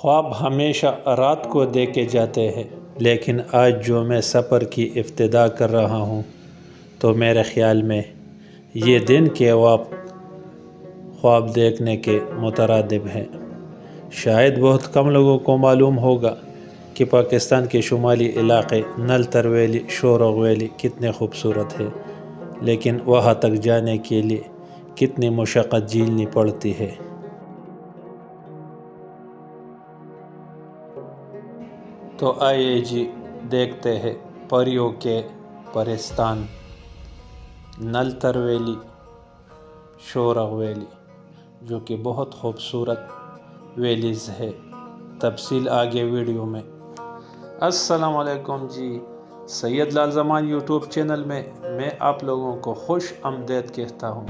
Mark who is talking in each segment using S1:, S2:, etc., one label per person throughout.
S1: خواب ہمیشہ رات کو دیکھے جاتے ہیں، لیکن آج جو میں سفر کی ابتدا کر رہا ہوں تو میرے خیال میں یہ دن کے خواب دیکھنے کے مترادف ہیں۔ شاید بہت کم لوگوں کو معلوم ہوگا کہ پاکستان کے شمالی علاقے نلتر ویلی، شورغ ویلی کتنے خوبصورت ہے، لیکن وہاں تک جانے کے لیے کتنی مشقت جھیلنی پڑتی ہے۔ تو آئیے جی دیکھتے ہیں پریوں کے پرستان نلتر ویلی، شورغ ویلی، جو کہ بہت خوبصورت ویلیز ہے۔ تفصیل آگے ویڈیو میں۔ السلام علیکم جی، سید لال زمان یوٹیوب چینل میں آپ لوگوں کو خوش آمدید کہتا ہوں۔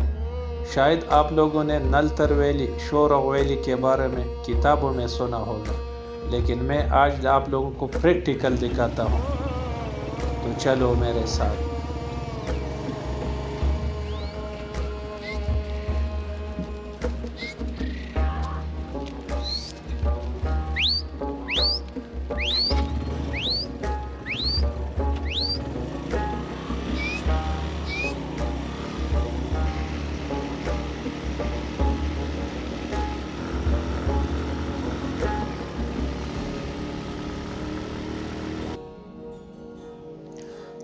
S1: شاید آپ لوگوں نے نلتر ویلی، شورغ ویلی کے بارے میں کتابوں میں سنا ہوگا، لیکن میں آج آپ لوگوں کو پریکٹیکل دکھاتا ہوں، تو چلو میرے ساتھ۔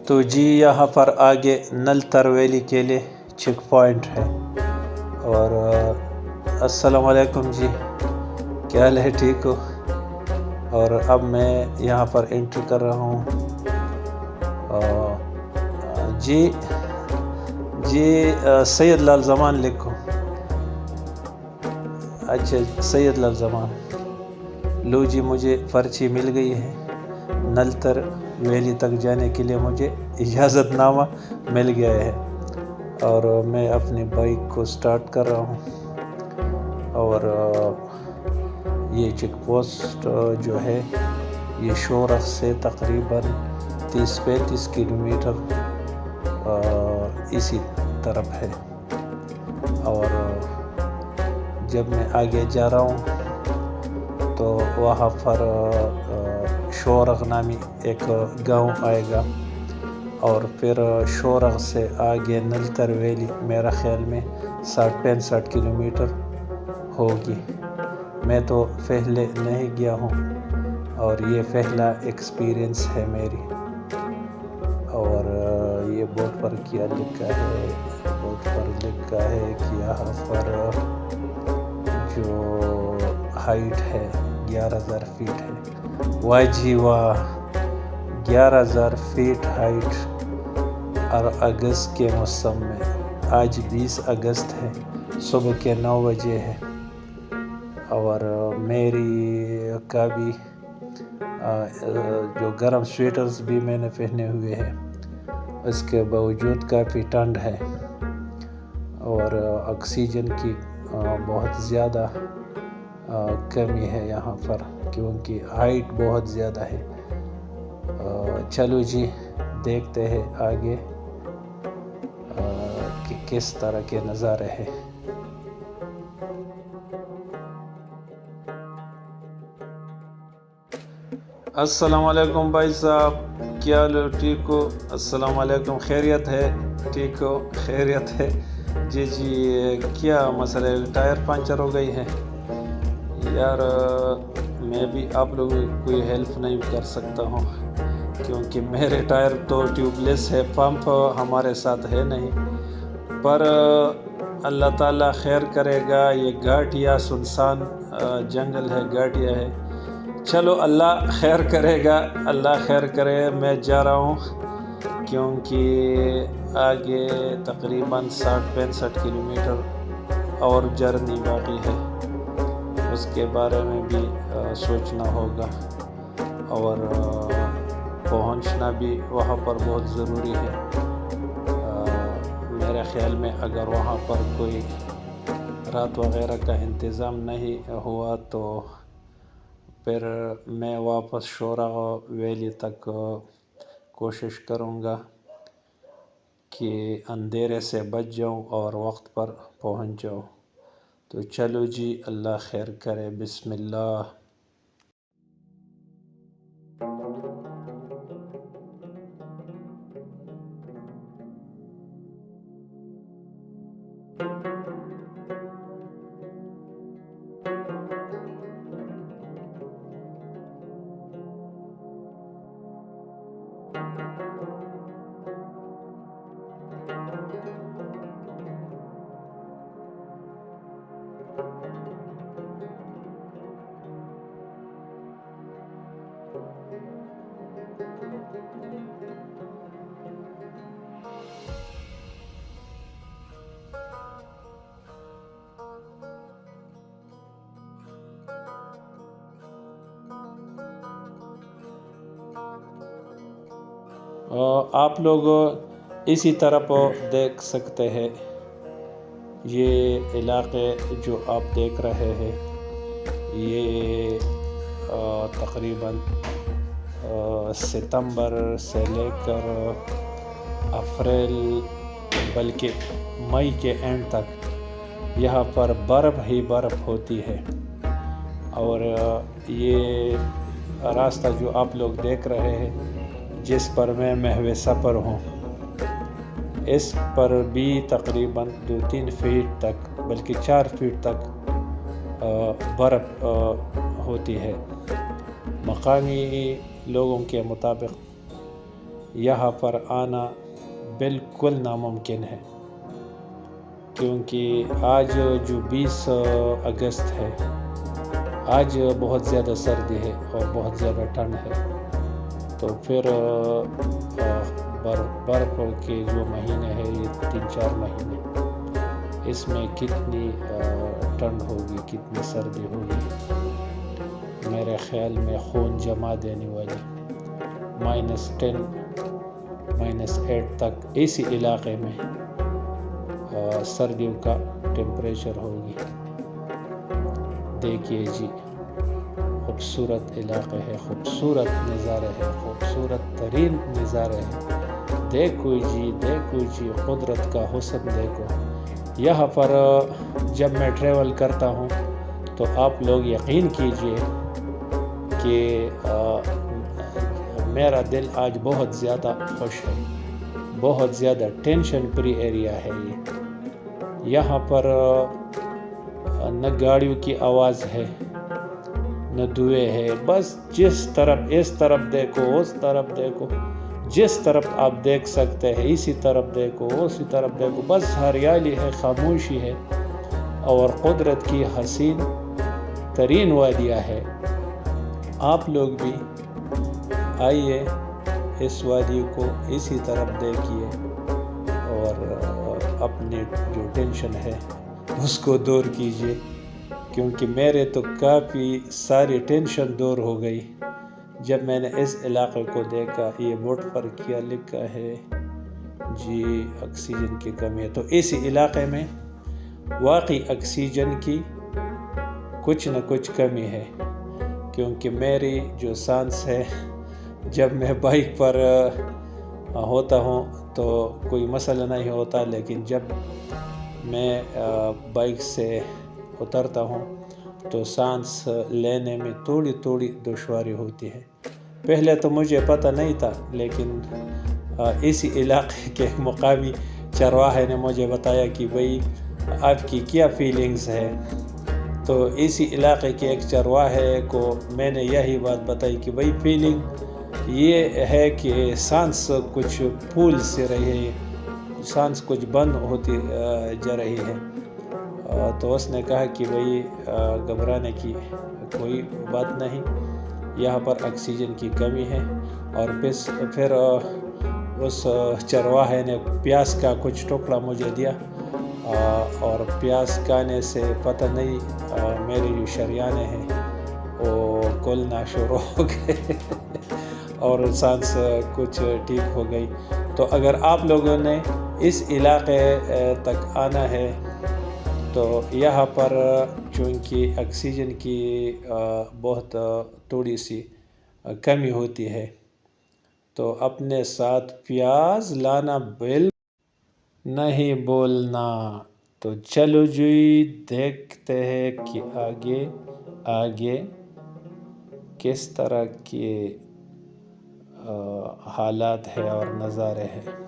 S1: تو جی یہاں پر آگے نلتر ویلی کے لیے چیک پوائنٹ ہے۔ اور السلام علیکم جی، کیا حال ہے، ٹھیک ہو؟ اور اب میں یہاں پر انٹری کر رہا ہوں۔ جی سید لال زمان لکھو۔ اچھا سید لال زمان، لو جی مجھے پرچی مل گئی ہے۔ نلتر ویلی تک جانے کے لیے مجھے اجازت نامہ مل گیا ہے، اور میں اپنی بائک کو سٹارٹ کر رہا ہوں۔ اور یہ چیک پوسٹ جو ہے یہ شورغ سے تقریباً 30-35 کلومیٹر اسی طرف ہے۔ اور جب میں آگے جا رہا ہوں تو وہاں پر شورغ نامی ایک گاؤں آئے گا، اور پھر شورغ سے آگے نلتر ویلی میرا خیال میں 60-65 کلومیٹر ہوگی۔ میں تو پہلے نہیں گیا ہوں، اور یہ پہلا ایکسپیرینس ہے میری۔ اور یہ بورڈ پر کیا لکھا ہے؟ بورڈ پر لکھا ہے کہ یہاں پر جو ہائٹ ہے 11,000 فیٹ ہے۔ واہ جی واہ، 11,000 فیٹ ہائٹ، اور اگست کے موسم میں۔ آج 20 اگست ہے، صبح کے 9 بجے ہے، اور میری کا بھی جو گرم سویٹرز بھی میں نے پہنے ہوئے ہیں، اس کے باوجود کافی ٹھنڈ ہے، اور آکسیجن کی بہت زیادہ کمی ہے یہاں پر، کیونکہ ہائٹ بہت زیادہ ہے۔ چلو جی دیکھتے ہیں آگے کہ کس طرح کے نظارے ہیں۔ السلام علیکم بھائی صاحب، کیا حال ہو، ٹھیک ہو؟ السلام علیکم، خیریت ہے؟ ٹھیک ہو، خیریت ہے؟ جی کیا مسئلہ ہے؟ ٹائر پنچر ہو گئی ہے؟ یار میں بھی آپ لوگوں کی کوئی ہیلپ نہیں کر سکتا ہوں، کیونکہ میرے ٹائر تو ٹیوب لیس ہے، پمپ ہمارے ساتھ ہے نہیں، پر اللہ تعالیٰ خیر کرے گا۔ یہ گھاٹیا سنسان جنگل ہے، گھاٹیا ہے، چلو اللہ خیر کرے گا، اللہ خیر کرے۔ میں جا رہا ہوں، کیونکہ آگے تقریباً 60-65 کلومیٹر اور جرنی باقی ہے، اس کے بارے میں بھی سوچنا ہوگا، اور پہنچنا بھی وہاں پر بہت ضروری ہے۔ میرے خیال میں اگر وہاں پر کوئی رات وغیرہ کا انتظام نہیں ہوا تو پھر میں واپس شورغ ویلی تک کوشش کروں گا کہ اندھیرے سے بچ جاؤں اور وقت پر پہنچ جاؤں۔ تو چلو جی، اللہ خیر کرے، بسم اللہ۔ آپ لوگ اسی طرف دیکھ سکتے ہیں، یہ علاقے جو آپ دیکھ رہے ہیں یہ تقریباً ستمبر سے لے کر اپریل بلکہ مئی کے اینڈ تک یہاں پر برف ہی برف ہوتی ہے، اور یہ راستہ جو آپ لوگ دیکھ رہے ہیں جس پر میں محو سفر ہوں، اس پر بھی تقریباً 2-3 فیٹ تک بلکہ 4 فیٹ تک برف ہوتی ہے۔ مقامی لوگوں کے مطابق یہاں پر آنا بالکل ناممکن ہے، کیونکہ آج جو 20 اگست ہے، آج بہت زیادہ سردی ہے اور بہت زیادہ ٹھنڈ ہے، تو پھر برف کے جو مہینے ہیں یہ 3-4 مہینے، اس میں کتنی ٹھنڈ ہوگی، کتنی سردی ہوگی، میرے خیال میں خون جما دینے والی۔ -10 -8 تک اسی علاقے میں سردیوں کا ٹیمپریچر ہوگی۔ دیکھیے جی، خوبصورت علاقے ہے، خوبصورت نظارے ہیں، خوبصورت ترین نظارے ہیں۔ دیکھو جی قدرت کا حسن دیکھو۔ یہاں پر جب میں ٹریول کرتا ہوں تو آپ لوگ یقین کیجئے کہ میرا دل آج بہت زیادہ خوش ہے، بہت زیادہ ٹینشن فری ایریا ہے یہ۔ یہاں پر نہ گاڑیوں کی آواز ہے، نہ دھوئے ہے، بس جس طرف اس طرف دیکھو اس طرف دیکھو، جس طرف آپ دیکھ سکتے ہیں اسی طرف دیکھو اسی طرف دیکھو، بس ہریالی ہے، خاموشی ہے، اور قدرت کی حسین ترین وادیاں ہے۔ آپ لوگ بھی آئیے، اس وادی کو اسی طرف دیکھیے اور اپنے جو ٹینشن ہے اس کو دور کیجئے، کیونکہ میرے تو کافی ساری ٹینشن دور ہو گئی جب میں نے اس علاقے کو دیکھا۔ یہ بورڈ پر کیا لکھا ہے جی، آکسیجن کی کمی ہے، تو اسی علاقے میں واقعی آکسیجن کی کچھ نہ کچھ کمی ہے، کیونکہ میری جو سانس ہے، جب میں بائک پر ہوتا ہوں تو کوئی مسئلہ نہیں ہوتا، لیکن جب میں بائک سے اترتا ہوں تو سانس لینے میں تھوڑی دشواری ہوتی ہے۔ پہلے تو مجھے پتہ نہیں تھا، لیکن اسی علاقے کے مقامی چرواہے نے مجھے بتایا کہ بھئی آپ کی کیا فیلنگز ہے، تو اسی علاقے کے ایک چرواہے کو میں نے یہی بات بتائی کہ بھئی فیلنگ یہ ہے کہ سانس کچھ پھول سے رہی ہے، سانس کچھ بند ہوتی جا رہی ہے، تو اس نے کہا کہ بھئی گھبرانے کی کوئی بات نہیں، یہاں پر آکسیجن کی کمی ہے۔ اور پھر اس چرواہے نے پیاز کا کچھ ٹکڑا مجھے دیا، اور پیاز کھانے سے پتہ نہیں میری جو شریانیں ہیں وہ کھلنا شروع ہو گئے اور سانس کچھ ٹھیک ہو گئی۔ تو اگر آپ لوگوں نے اس علاقے تک آنا ہے تو یہاں پر چونکہ آکسیجن کی بہت تھوڑی سی کمی ہوتی ہے، تو اپنے ساتھ پیاز لانا بالکل نہیں بولنا۔ تو چلو جی، دیکھتے ہیں کہ آگے کس طرح کے حالات ہیں اور نظارے ہیں۔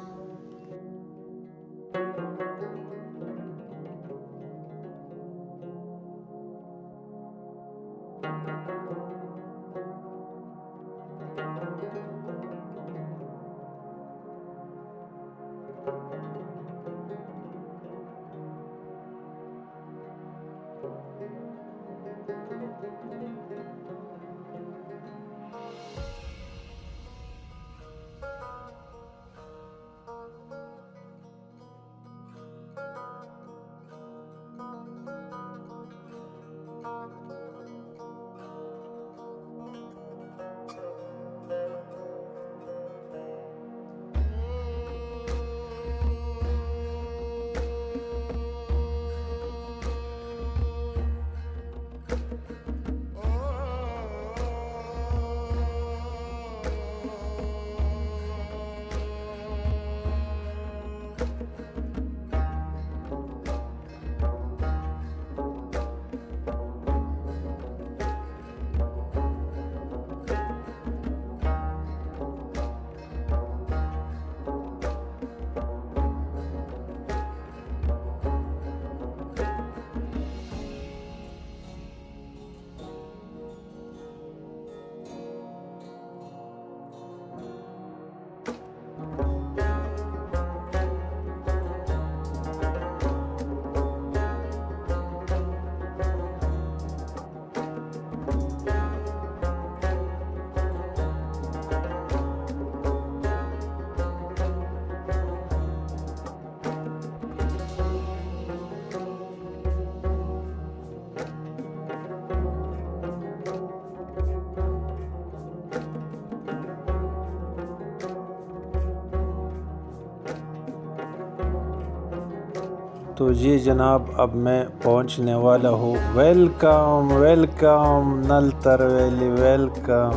S1: تو جی جناب اب میں پہنچنے والا ہوں. Welcome welcome Naltar valley welcome.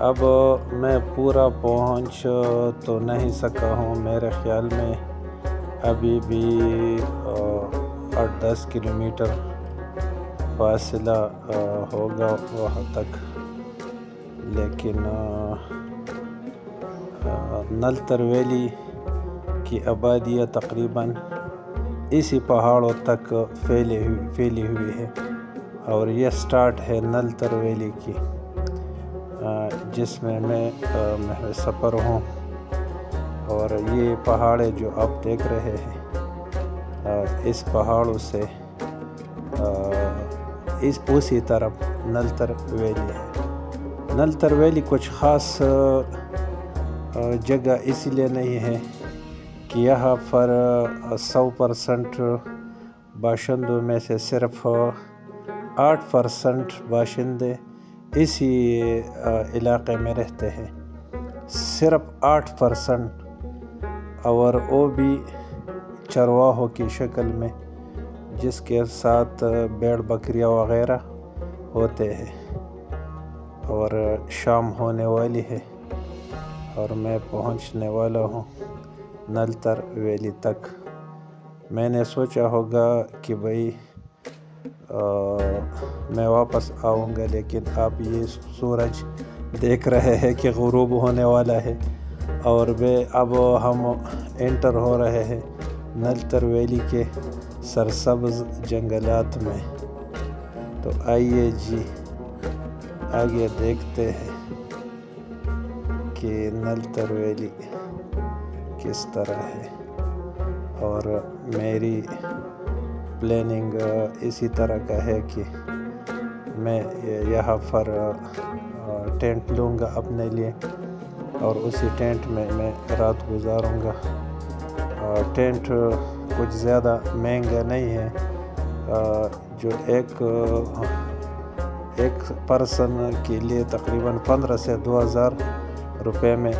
S1: اب میں پورا پہنچ تو نہیں سکا ہوں، میرے خیال میں ابھی بھی 8-10 کلومیٹر فاصلہ ہوگا وہاں تک. لیکن نلتر ویلی کی آبادیاں تقریباً اسی پہاڑوں تک پھیلی ہوئی ہے، اور یہ سٹارٹ ہے نلتر ویلی کی، جس میں میں سفر ہوں. اور یہ پہاڑیں جو آپ دیکھ رہے ہیں اس پہاڑوں سے اسی طرف نلتر ویلی ہے. نلتر ویلی کچھ خاص جگہ اس لیے نہیں ہے کہ یہاں پر 100% باشندوں میں سے صرف 8% باشندے اسی علاقے میں رہتے ہیں، صرف 8%، اور وہ بھی چرواہوں کی شکل میں، جس کے ساتھ بھیڑ بکریاں وغیرہ ہوتے ہیں. اور شام ہونے والی ہے اور میں پہنچنے والا ہوں نلتر ویلی تک. میں نے سوچا ہوگا کہ بھائی میں واپس آؤں گا، لیکن آپ یہ سورج دیکھ رہے ہیں کہ غروب ہونے والا ہے، اور اب ہم انٹر ہو رہے ہیں نلتر ویلی کے سرسبز جنگلات میں. تو آئیے جی آگے دیکھتے ہیں کہ نلتر ویلی کس طرح ہے. اور میری پلاننگ اسی طرح کا ہے کہ میں یہاں پر ٹینٹ لوں گا اپنے لیے، اور اسی ٹینٹ میں میں رات گزاروں گا. ٹینٹ کچھ زیادہ مہنگا نہیں ہے، جو ایک پرسن کے لیے تقریباً 15 سے 2000 روپے میں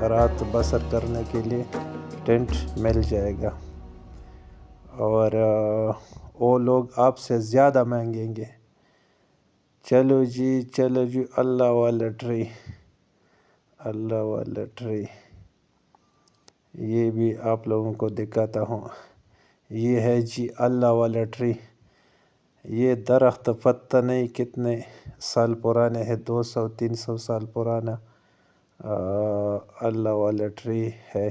S1: رات بسر کرنے کے لیے ٹینٹ مل جائے گا. اور وہ لوگ آپ سے زیادہ مانگیں گے. چلو جی اللہ والا ٹری، اللہ والا ٹری. یہ بھی آپ لوگوں کو دکھاتا ہوں. یہ ہے جی اللہ والا ٹری. یہ درخت پتہ نہیں کتنے سال پرانے ہے، 200-300 سال پرانا اللہ والا ٹری ہے.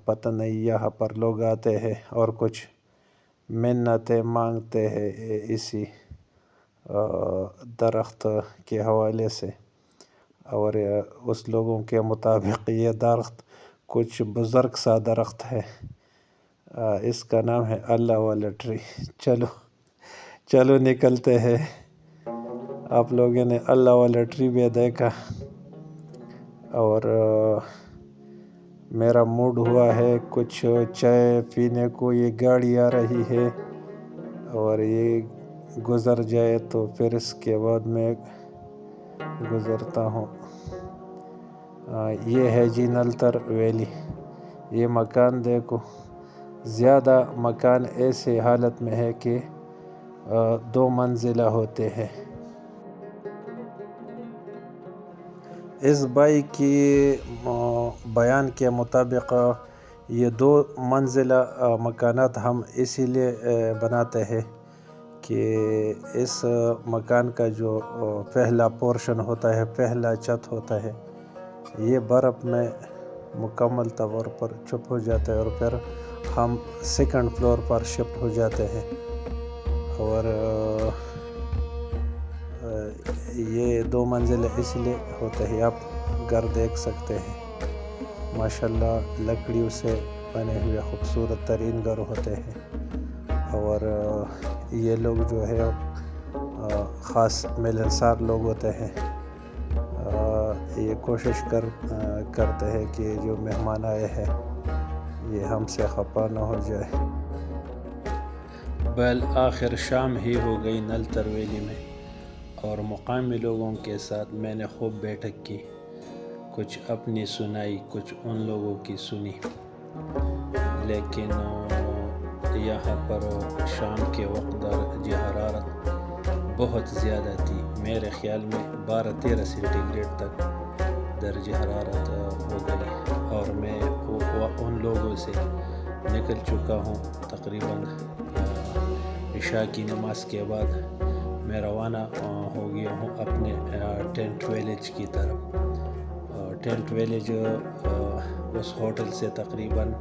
S1: پتہ نہیں یہاں پر لوگ آتے ہیں اور کچھ منتیں مانگتے ہیں اسی درخت کے حوالے سے. اور اس لوگوں کے مطابق یہ درخت کچھ بزرگ سا درخت ہے. اس کا نام ہے اللہ والا ٹری. چلو نکلتے ہیں. آپ لوگوں نے اللہ والا ٹری بھی دیکھا، اور میرا موڈ ہوا ہے کچھ چائے پینے کو. یہ گاڑی آ رہی ہے اور یہ گزر جائے تو پھر اس کے بعد میں گزرتا ہوں. یہ ہے جی نلتر ویلی. یہ مکان دیکھو، زیادہ مکان ایسے حالت میں ہے کہ 2 منزلہ ہوتے ہیں. اس بھائی کی بیان کے مطابق یہ 2 منزلہ مکانات ہم اسی لیے بناتے ہیں کہ اس مکان کا جو پہلا پورشن ہوتا ہے، پہلا چھت ہوتا ہے، یہ برف میں مکمل طور پر چھپ ہو جاتا ہے، اور پھر ہم 2nd فلور پر شفٹ ہو جاتے ہیں. اور یہ 2 منزلیں اس لیے ہوتے ہیں. آپ گھر دیکھ سکتے ہیں، ماشاءاللہ لکڑیوں سے بنے ہوئے خوبصورت ترین گھر ہوتے ہیں. اور یہ لوگ جو ہے خاص ملنسار لوگ ہوتے ہیں. یہ کوشش کرتے ہیں کہ جو مہمان آئے ہیں یہ ہم سے خفا نہ ہو جائے. آخر شام ہی ہو گئی نلتر ویلی میں، اور مقامی لوگوں کے ساتھ میں نے خوب بیٹھک کی. کچھ اپنی سنائی، کچھ ان لوگوں کی سنی. لیکن یہاں پر شام کے وقت درجہ حرارت بہت زیادہ تھی، میرے خیال میں 12-13 سینٹی گریڈ تک درجہ حرارت ہو گئی، اور میں ان لوگوں سے نکل چکا ہوں۔ تقریباً عشاء کی نماز کے بعد میں روانہ ہو گیا ہوں اپنے ٹینٹ ویلیج کی طرف۔ ٹینٹ ویلیج اس ہوٹل سے تقریباً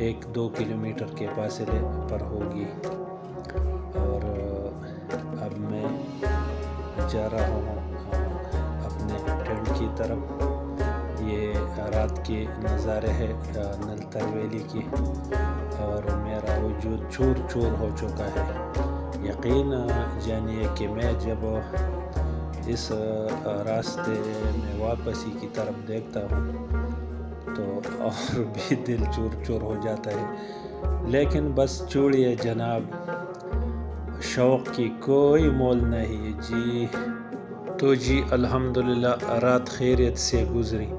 S1: 1-2 کلومیٹر کے فاصلے پر ہوگی، اور اب میں جا رہا ہوں اپنے ٹینٹ کی طرف۔ یہ رات کے نظارے ہے نلتر ویلی کی، اور میرا وجود چور چور ہو چکا ہے۔ یقین جانیے کہ میں جب اس راستے میں واپسی کی طرف دیکھتا ہوں تو اور بھی دل چور چور ہو جاتا ہے، لیکن بس چھوڑیے جناب، شوق کی کوئی مول نہیں جی۔ تو جی الحمدللہ رات خیریت سے گزری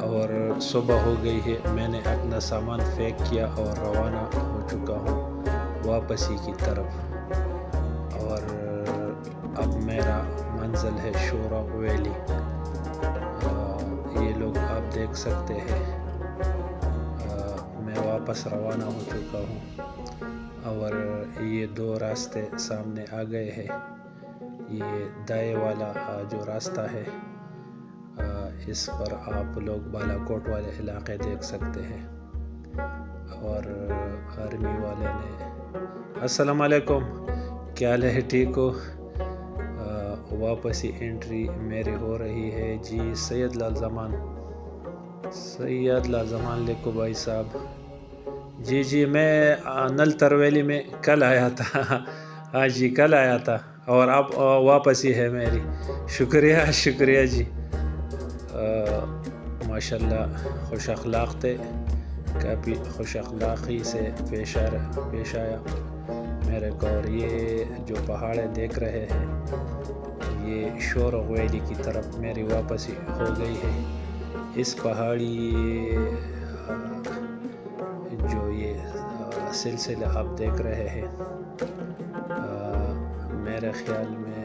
S1: اور صبح ہو گئی ہے۔ میں نے اپنا سامان پیک کیا اور روانہ ہو چکا ہوں واپسی کی طرف، اور اب میرا منزل ہے شورا ویلی۔ یہ لوگ آپ دیکھ سکتے ہیں، میں واپس روانہ ہو چکا ہوں، اور یہ 2 راستے سامنے آ گئے ہیں۔ یہ دائیں والا جو راستہ ہے، اس پر آپ لوگ بالا کوٹ والے علاقے دیکھ سکتے ہیں، اور آرمی والے نے السلام علیکم، کیا حال ہے، ٹھیک ہو؟ واپسی انٹری میری ہو رہی ہے جی۔ سید لال زمان لکھو بھائی صاحب۔ جی میں نلتر ویلی میں کل آیا تھا، ہاں جی کل آیا تھا، اور اب واپسی ہے میری۔ شکریہ جی، ماشاءاللہ خوش اخلاق تھے، کافی خوش اخلاقی سے پیش آیا میرے کو۔ اور یہ جو پہاڑیں دیکھ رہے ہیں، یہ شورا ویلی کی طرف میری واپسی ہو گئی ہے۔ اس پہاڑی جو یہ سلسلہ آپ دیکھ رہے ہیں، میرے خیال میں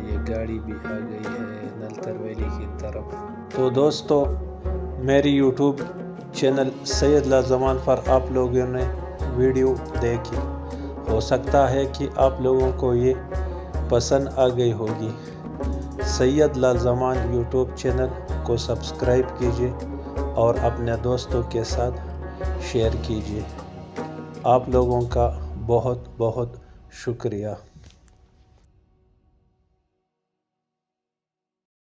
S1: یہ گاڑی بھی آ گئی ہے نلتر ویلی کی طرف۔ تو دوستو، میری یوٹیوب چینل سید لال زمان پر آپ لوگوں نے ویڈیو دیکھی، ہو سکتا ہے کہ آپ لوگوں کو یہ پسند آ گئی ہوگی۔ سید لال زمان یوٹیوب چینل کو سبسکرائب کیجیے اور اپنے دوستوں کے ساتھ شیئر کیجیے۔ آپ لوگوں کا بہت بہت شکریہ۔